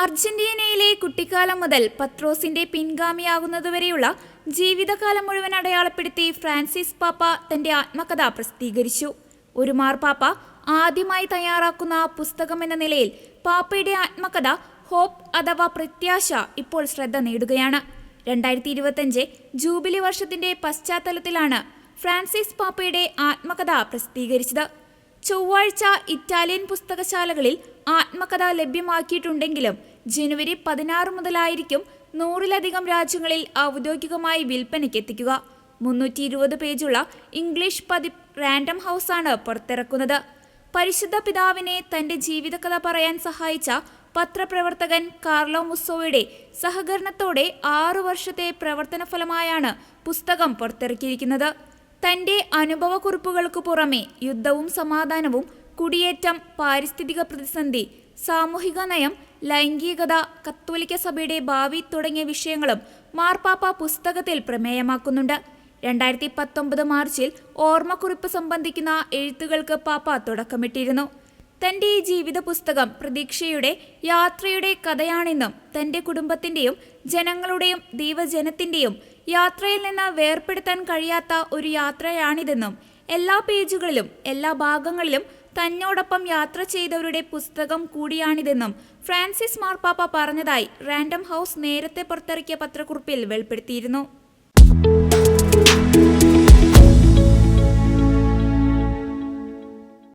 അർജന്റീനയിലെ കുട്ടിക്കാലം മുതൽ പത്രോസിന്റെ പിൻഗാമിയാകുന്നതുവരെയുള്ള ജീവിതകാലം മുഴുവൻ അടയാളപ്പെടുത്തി ഫ്രാൻസിസ് പാപ്പ തന്റെ ആത്മകഥ പ്രസിദ്ധീകരിച്ചു. ഒരു മാർപ്പാപ്പ ആദ്യമായി തയ്യാറാക്കുന്ന പുസ്തകമെന്ന നിലയിൽ പാപ്പയുടെ ആത്മകഥ ഹോപ്പ് അഥവാ പ്രത്യാശ ഇപ്പോൾ ശ്രദ്ധ നേടുകയാണ്. 2025 ജൂബിലി വർഷത്തിന്റെ പശ്ചാത്തലത്തിലാണ് ഫ്രാൻസിസ് പാപ്പയുടെ ആത്മകഥ പ്രസിദ്ധീകരിച്ചത്. ചൊവ്വാഴ്ച ഇറ്റാലിയൻ പുസ്തകശാലകളിൽ ആത്മകഥ ലഭ്യമാക്കിയിട്ടുണ്ടെങ്കിലും ജനുവരി 16 മുതലായിരിക്കും 100-ലധികം രാജ്യങ്ങളിൽ ഔദ്യോഗികമായി വിൽപ്പനയ്ക്കെത്തിക്കുക. 320 പേജുള്ള ഇംഗ്ലീഷ് പതിപ്പ് റാൻഡം ഹൗസ് ആണ് പുറത്തിറക്കുന്നത്. പരിശുദ്ധ പിതാവിനെ തന്റെ ജീവിതകഥ പറയാൻ സഹായിച്ച പത്രപ്രവർത്തകൻ കാർലോ മുസ്സോയുടെ സഹകരണത്തോടെ 6 വർഷത്തെ പ്രവർത്തന ഫലമായാണ് പുസ്തകം പുറത്തിറക്കിയിരിക്കുന്നത്. തന്റെ അനുഭവക്കുറിപ്പുകൾക്ക് പുറമെ യുദ്ധവും സമാധാനവും, കുടിയേറ്റം, പാരിസ്ഥിതിക പ്രതിസന്ധി, സാമൂഹിക നയം, ലൈംഗികത, കത്തോലിക്ക സഭയുടെ ഭാവി തുടങ്ങിയ വിഷയങ്ങളും മാർപ്പാപ്പ പുസ്തകത്തിൽ പ്രമേയമാക്കുന്നുണ്ട്. 2019 മാർച്ചിൽ ഓർമ്മക്കുറിപ്പ് സംബന്ധിക്കുന്ന എഴുത്തുകൾക്ക് പാപ്പ തുടക്കമിട്ടിരുന്നു. തന്റെ ഈ ജീവിത പുസ്തകം പ്രതീക്ഷയുടെ യാത്രയുടെ കഥയാണെന്നും തന്റെ കുടുംബത്തിന്റെയും ജനങ്ങളുടെയും ദൈവജനത്തിന്റെയും യാത്രയിൽ നിന്ന് വേർപെടുത്താൻ കഴിയാത്ത ഒരു യാത്രയാണിതെന്നും എല്ലാ പേജുകളിലും എല്ലാ ഭാഗങ്ങളിലും തന്നോടൊപ്പം യാത്ര ചെയ്തവരുടെ പുസ്തകം കൂടിയാണിതെന്നും ഫ്രാൻസിസ് മാർപ്പാപ്പ പറഞ്ഞതായി റാൻഡം ഹൗസ് നേരത്തെ പുറത്തിറക്കിയ പത്രക്കുറിപ്പിൽ വെളിപ്പെടുത്തിയിരുന്നു.